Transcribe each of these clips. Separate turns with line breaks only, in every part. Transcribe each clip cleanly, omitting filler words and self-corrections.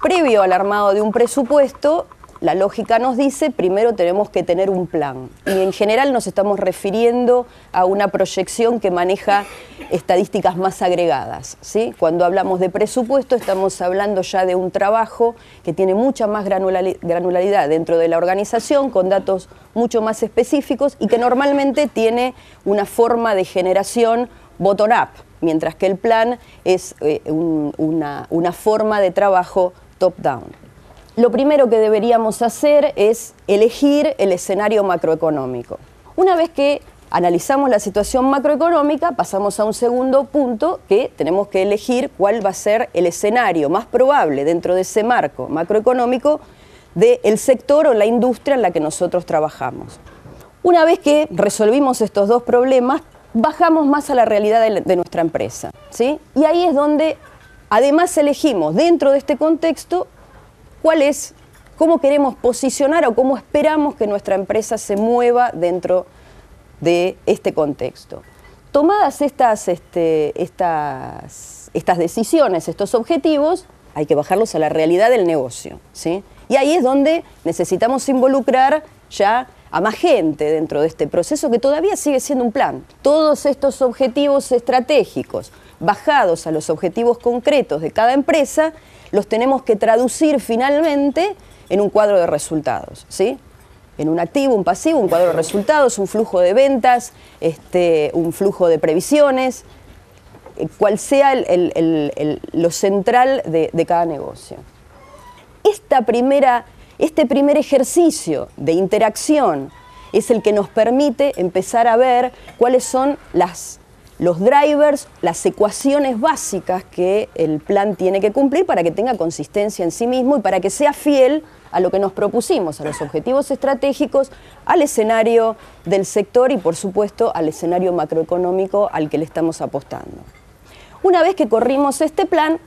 previo al armado de un presupuesto, la lógica nos dice, primero tenemos que tener un plan. Y en general nos estamos refiriendo a una proyección que maneja estadísticas más agregadas, ¿sí? Cuando hablamos de presupuesto estamos hablando ya de un trabajo que tiene mucha más granularidad dentro de la organización, con datos mucho más específicos y que normalmente tiene una forma de generación bottom-up, mientras que el plan es una forma de trabajo top-down. Lo primero que deberíamos hacer es elegir el escenario macroeconómico. Una vez que analizamos la situación macroeconómica, pasamos a un segundo punto, que tenemos que elegir cuál va a ser el escenario más probable dentro de ese marco macroeconómico del sector o la industria en la que nosotros trabajamos. Una vez que resolvimos estos dos problemas, bajamos más a la realidad de nuestra empresa, ¿sí? Y ahí es donde además elegimos dentro de este contexto cómo queremos posicionar o cómo esperamos que nuestra empresa se mueva dentro de este contexto. Tomadas estas decisiones, estos objetivos, hay que bajarlos a la realidad del negocio, ¿sí? Y ahí es donde necesitamos involucrar ya a más gente dentro de este proceso, que todavía sigue siendo un plan. Todos estos objetivos estratégicos, bajados a los objetivos concretos de cada empresa, los tenemos que traducir finalmente en un cuadro de resultados, ¿sí? En un activo, un pasivo, un cuadro de resultados, un flujo de ventas, un flujo de previsiones, cual sea lo central de cada negocio. Este primer ejercicio de interacción es el que nos permite empezar a ver cuáles son los drivers, las ecuaciones básicas que el plan tiene que cumplir para que tenga consistencia en sí mismo y para que sea fiel a lo que nos propusimos, a los objetivos estratégicos, al escenario del sector y, por supuesto, al escenario macroeconómico al que le estamos apostando. Una vez que corrimos este plan,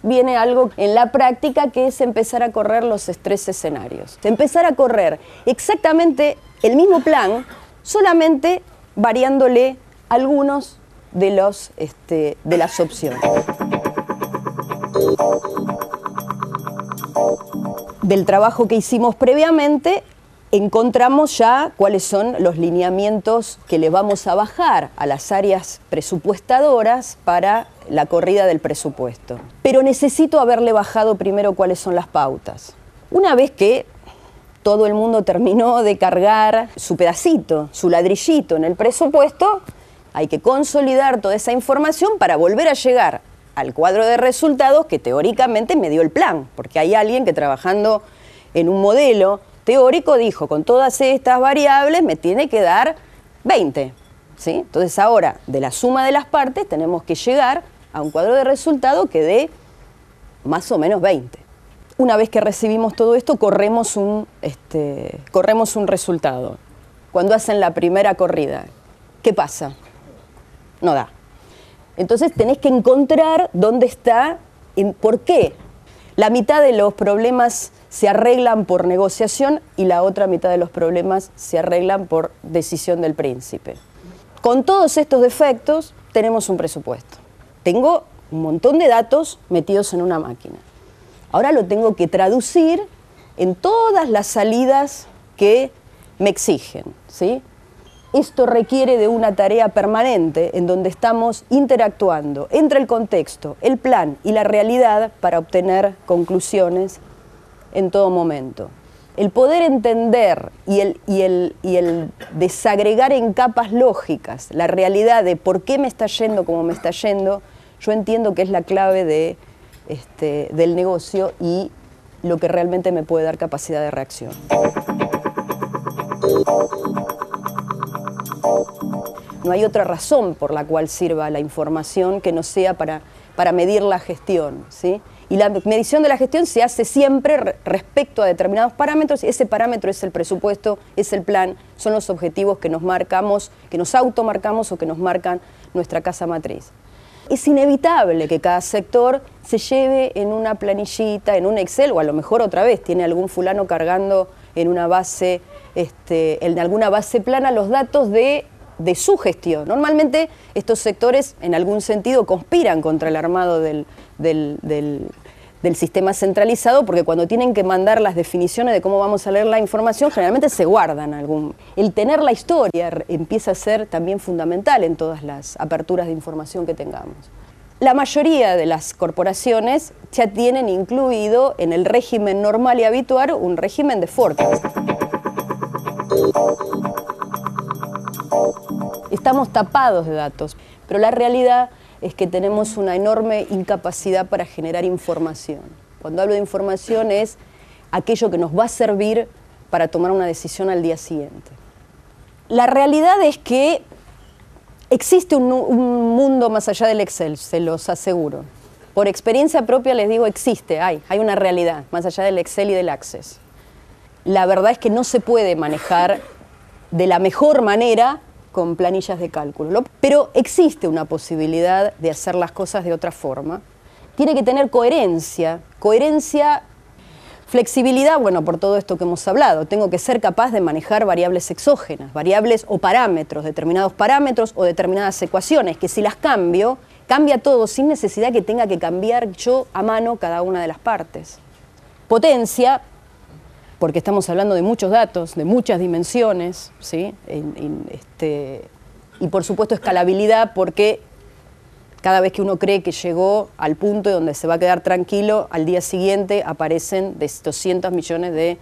viene algo en la práctica que es empezar a correr los tres escenarios. Empezar a correr exactamente el mismo plan, solamente variándole algunos de las opciones. Del trabajo que hicimos previamente, encontramos ya cuáles son los lineamientos que le vamos a bajar a las áreas presupuestadoras para la corrida del presupuesto. Pero necesito haberle bajado primero cuáles son las pautas. Una vez que todo el mundo terminó de cargar su pedacito, su ladrillito en el presupuesto, hay que consolidar toda esa información para volver a llegar al cuadro de resultados que teóricamente me dio el plan, porque hay alguien que trabajando en un modelo teórico dijo, con todas estas variables me tiene que dar 20, ¿sí? Entonces ahora, de la suma de las partes, tenemos que llegar a un cuadro de resultado que dé más o menos 20. Una vez que recibimos todo esto, corremos un resultado. Cuando hacen la primera corrida, ¿qué pasa? No da. Entonces tenés que encontrar dónde está, por qué. La mitad de los problemas se arreglan por negociación y la otra mitad de los problemas se arreglan por decisión del príncipe. Con todos estos defectos tenemos un presupuesto. Tengo un montón de datos metidos en una máquina. Ahora lo tengo que traducir en todas las salidas que me exigen, ¿sí? Esto requiere de una tarea permanente en donde estamos interactuando entre el contexto, el plan y la realidad para obtener conclusiones en todo momento. El poder entender y el desagregar en capas lógicas la realidad de por qué me está yendo como me está yendo, yo entiendo que es la clave del negocio y lo que realmente me puede dar capacidad de reacción. No hay otra razón por la cual sirva la información que no sea para medir la gestión, ¿sí? Y la medición de la gestión se hace siempre respecto a determinados parámetros. Ese parámetro es el presupuesto, es el plan, son los objetivos que nos marcamos, que nos automarcamos o que nos marcan nuestra casa matriz. Es inevitable que cada sector se lleve en una planillita, en un Excel, o a lo mejor otra vez tiene algún fulano cargando en una base, en alguna base plana los datos de su gestión. Normalmente estos sectores en algún sentido conspiran contra el armado del del sistema centralizado, porque cuando tienen que mandar las definiciones de cómo vamos a leer la información, generalmente se guardan algún. El tener la historia empieza a ser también fundamental en todas las aperturas de información que tengamos. La mayoría de las corporaciones ya tienen incluido en el régimen normal y habitual un régimen de forecast. Estamos tapados de datos, pero la realidad es que tenemos una enorme incapacidad para generar información. Cuando hablo de información es aquello que nos va a servir para tomar una decisión al día siguiente. La realidad es que existe un mundo más allá del Excel, se los aseguro. Por experiencia propia les digo, existe, hay una realidad más allá del Excel y del Access. La verdad es que no se puede manejar de la mejor manera con planillas de cálculo, pero existe una posibilidad de hacer las cosas de otra forma. Tiene que tener coherencia, flexibilidad, bueno, por todo esto que hemos hablado. Tengo que ser capaz de manejar variables exógenas, variables o parámetros, determinados parámetros o determinadas ecuaciones, que si las cambio, cambia todo sin necesidad que tenga que cambiar yo a mano cada una de las partes. Potencia, porque estamos hablando de muchos datos, de muchas dimensiones, ¿sí? Y por supuesto escalabilidad, porque cada vez que uno cree que llegó al punto donde se va a quedar tranquilo, al día siguiente aparecen de 200 millones de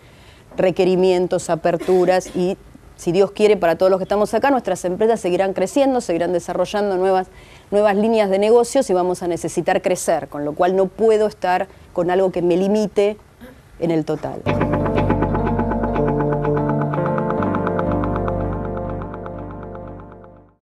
requerimientos, aperturas, y si Dios quiere, para todos los que estamos acá, nuestras empresas seguirán creciendo, seguirán desarrollando nuevas líneas de negocios y vamos a necesitar crecer, con lo cual no puedo estar con algo que me limite en el total.